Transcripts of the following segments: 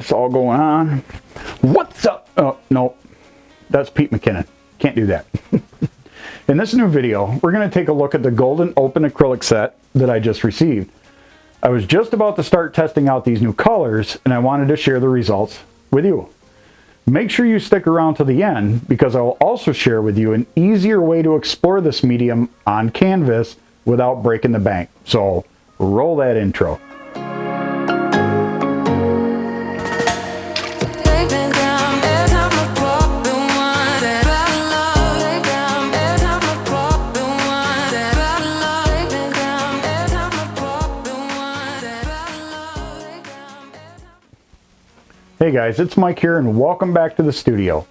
this all going on. What's up? Oh, no, that's Pete McKinnon. Can't do that. In this new video, we're going to take a look at the Golden Open Acrylic set that I just received. I was just about to start testing out these new colors, and I wanted to share the results with you. Make sure you stick around to the end, because I will also share with you an easier way to explore this medium on canvas without breaking the bank. So roll that intro. Hey guys, it's Mike here and welcome back to the studio.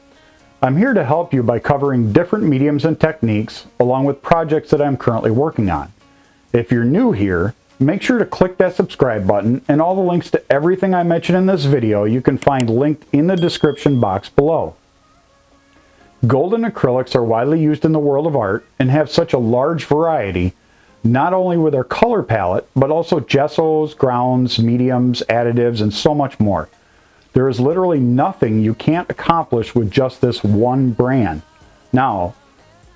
I'm here to help you by covering different mediums and techniques along with projects that I'm currently working on. If you're new here, make sure to click that subscribe button, and all the links to everything I mentioned in this video you can find linked in the description box below. Golden acrylics are widely used in the world of art and have such a large variety, not only with their color palette, but also gessos, grounds, mediums, additives, and so much more. There is literally nothing you can't accomplish with just this one brand. Now,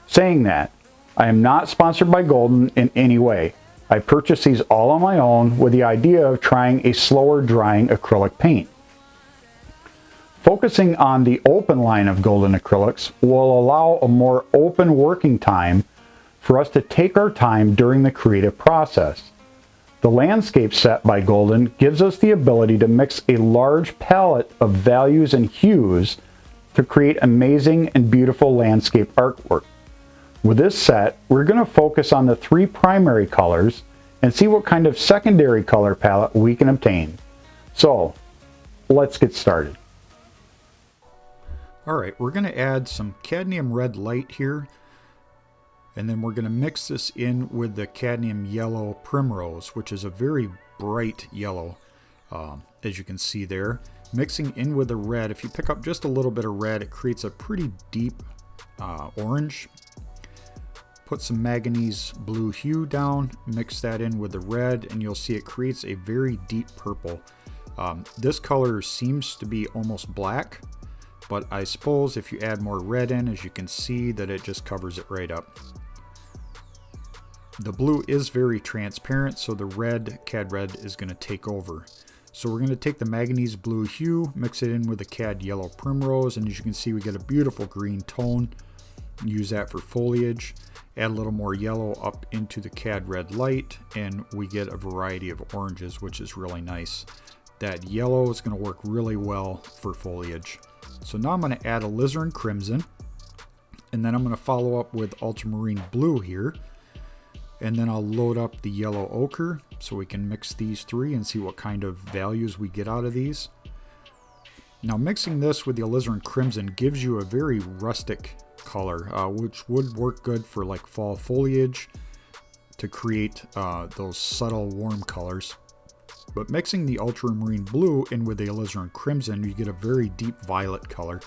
saying that, I am not sponsored by Golden in any way. I purchased these all on my own with the idea of trying a slower drying acrylic paint. Focusing on the open line of Golden acrylics will allow a more open working time for us to take our time during the creative process. The landscape set by Golden gives us the ability to mix a large palette of values and hues to create amazing and beautiful landscape artwork. With this set, we're going to focus on the three primary colors and see what kind of secondary color palette we can obtain. So, let's get started. Alright, we're going to add some cadmium red light here. And then we're going to mix this in with the cadmium yellow Primrose, which is a very bright yellow, as you can see there. Mixing in with the red, if you pick up just a little bit of red, it creates a pretty deep orange. Put some manganese blue hue down, mix that in with the red, and you'll see it creates a very deep purple. This color seems to be almost black, but I suppose if you add more red in, as you can see, that it just covers it right up. The blue is very transparent, so the red, cad red, is going to take over. So we're going to take the manganese blue hue, mix it in with the cad yellow Primrose, and as you can see we get a beautiful green tone. Use that for foliage. Add a little more yellow up into the cad red light, and we get a variety of oranges, which is really nice. That yellow is going to work really well for foliage. So now I'm going to add alizarin crimson, and then I'm going to follow up with ultramarine blue here. And then I'll load up the yellow ochre so we can mix these three and see what kind of values we get out of these. Now mixing this with the alizarin crimson gives you a very rustic color, which would work good for like fall foliage to create those subtle warm colors. But mixing the ultramarine blue in with the alizarin crimson, you get a very deep violet color.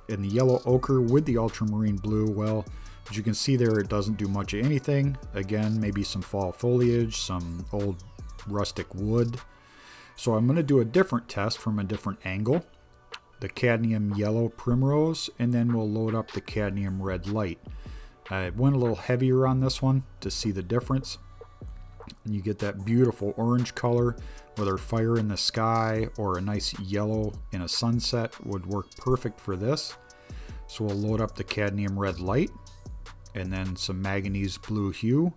And the yellow ochre with the ultramarine blue, well, as you can see there, it doesn't do much of anything. Again, maybe some fall foliage, some old rustic wood. So I'm going to do a different test from a different angle. The cadmium yellow Primrose, and then we'll load up the cadmium red light. I went a little heavier on this one to see the difference. And you get that beautiful orange color, whether fire in the sky or a nice yellow in a sunset would work perfect for this. So we'll load up the cadmium red light, and then some manganese blue hue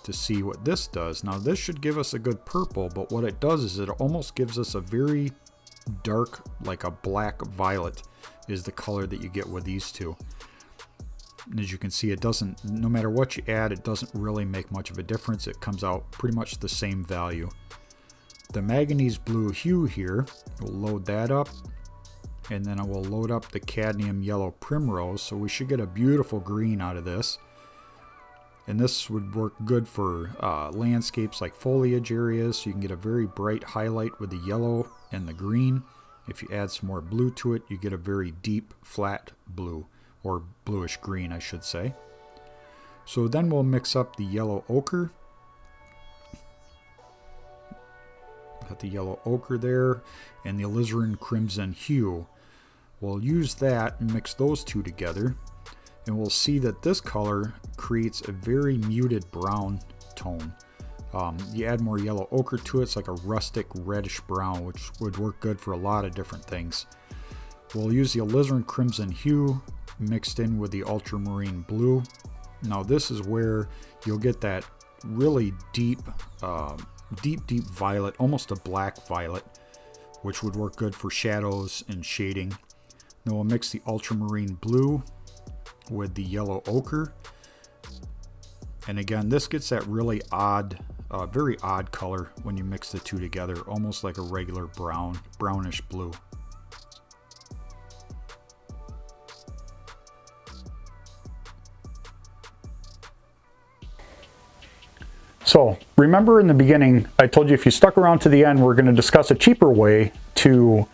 to see what this does. Now this should give us a good purple, but what it does is it almost gives us a very dark, like a black violet is the color that you get with these two. And as you can see, it doesn't, no matter what you add, it doesn't really make much of a difference. It comes out pretty much the same value. The manganese blue hue here, we'll load that up, and then I will load up the cadmium yellow Primrose, so we should get a beautiful green out of this. And this would work good for landscapes like foliage areas, so you can get a very bright highlight with the yellow and the green. If you add some more blue to it, you get a very deep flat blue, or bluish green I should say. So then we'll mix up the yellow ochre. Got the yellow ochre there and the alizarin crimson hue. We'll use that and mix those two together, and we'll see that this color creates a very muted brown tone. You add more yellow ochre to it, it's like a rustic reddish brown, which would work good for a lot of different things. We'll use the alizarin crimson hue mixed in with the ultramarine blue. Now this is where you'll get that really deep violet, almost a black violet, which would work good for shadows and shading. Then we'll mix the ultramarine blue with the yellow ochre. And again, this gets that really odd, very odd color when you mix the two together, almost like a regular brownish blue. So remember in the beginning, I told you if you stuck around to the end, we're going to discuss a cheaper way to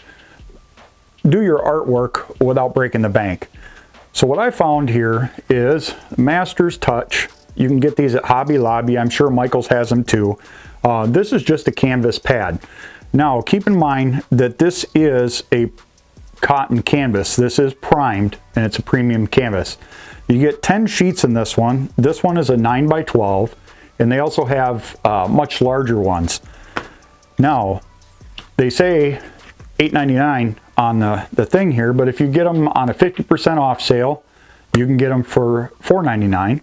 do your artwork without breaking the bank. So what I found here is Master's Touch. You can get these at Hobby Lobby. I'm sure Michael's has them too. This is just a canvas pad. Now keep in mind that this is a cotton canvas. This is primed and it's a premium canvas. You get 10 sheets in this one. This one is a 9x12. And they also have much larger ones. Now, they say $8.99 on the thing here, but if you get them on a 50% off sale, you can get them for $4.99.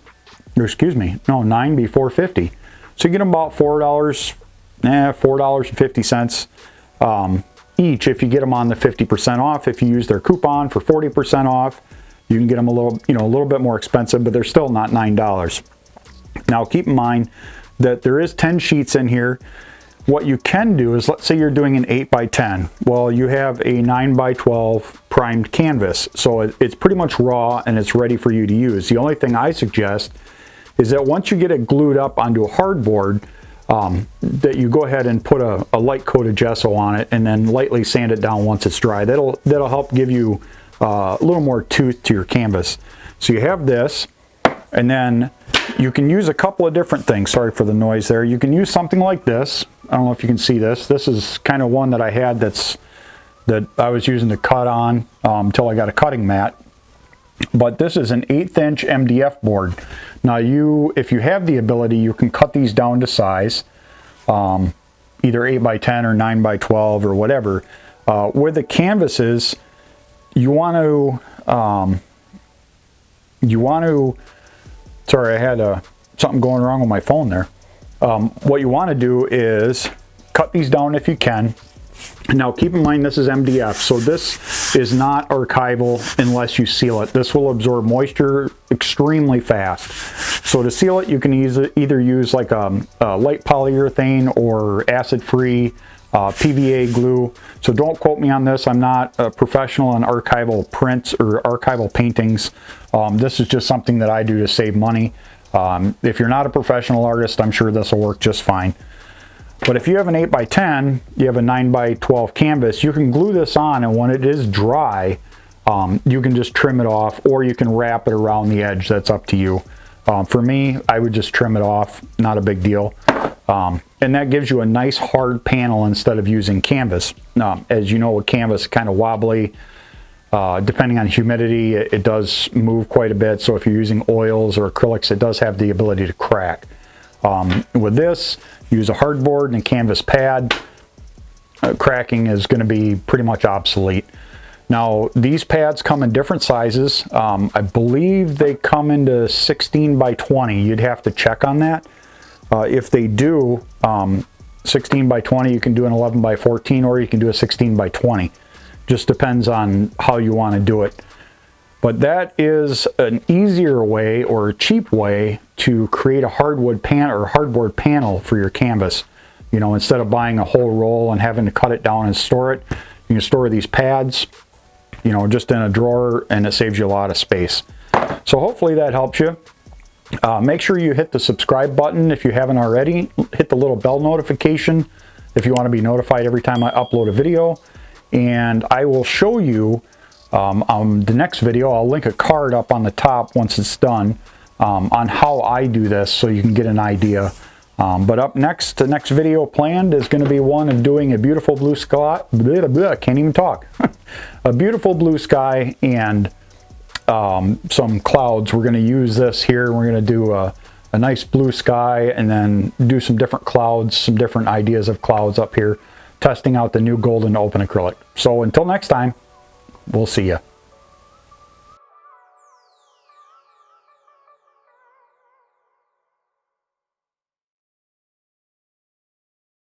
Or excuse me, no, 9 be $4.50. So you get them about $4.50 each if you get them on the 50% off. If you use their coupon for 40% off, you can get them a little bit more expensive, but they're still not $9. Now keep in mind that there is 10 sheets in here. What you can do is, let's say you're doing an 8x10. Well, you have a 9x12 primed canvas, so it's pretty much raw and it's ready for you to use. The only thing I suggest is that once you get it glued up onto a hardboard, that you go ahead and put a light coat of gesso on it and then lightly sand it down once it's dry. That'll help give you a little more tooth to your canvas. So you have this, and then you can use a couple of different things. Sorry for the noise there. You can use something like this. I don't know if you can see this. This is kind of one that I had that I was using to cut on until I got a cutting mat. But this is an 1/8 inch MDF board. Now if you have the ability, you can cut these down to size, either 8x10 or 9x12 or whatever. With the canvases, you want to, sorry, I had something going wrong with my phone there. What you want to do is cut these down if you can. Now keep in mind this is MDF, so this is not archival unless you seal it. This will absorb moisture extremely fast. So to seal it, you can either use like a light polyurethane or acid-free PVA glue. So don't quote me on this. I'm not a professional in archival prints or archival paintings. This is just something that I do to save money. If you're not a professional artist, I'm sure this will work just fine. But if you have an 8x10, you have a 9x12 canvas, you can glue this on, and when it is dry, you can just trim it off, or you can wrap it around the edge. That's up to you. For me, I would just trim it off, not a big deal. And that gives you a nice hard panel instead of using canvas. As you know, with canvas, kind of wobbly. Depending on humidity, it does move quite a bit. So if you're using oils or acrylics, it does have the ability to crack. With this, use a hardboard and a canvas pad. Cracking is going to be pretty much obsolete. Now, these pads come in different sizes. I believe they come into 16x20. You'd have to check on that. If they do 16x20, you can do an 11x14, or you can do a 16x20. Just depends on how you want to do it. But that is an easier way, or a cheap way, to create a hardwood panel or hardboard panel for your canvas. You know, instead of buying a whole roll and having to cut it down and store it, you can store these pads, you know, just in a drawer, and it saves you a lot of space. So hopefully that helps you. Make sure you hit the subscribe button if you haven't already. Hit the little bell notification if you want to be notified every time I upload a video. And I will show you on the next video, I'll link a card up on the top once it's done on how I do this, so you can get an idea But up next, the next video planned is going to be one of doing a beautiful blue sky. Can't even talk. A beautiful blue sky and some clouds. We're going to use this here. We're going to do a nice blue sky and then do some different clouds, some different ideas of clouds up here, testing out the new golden open acrylic. So until next time, we'll see you.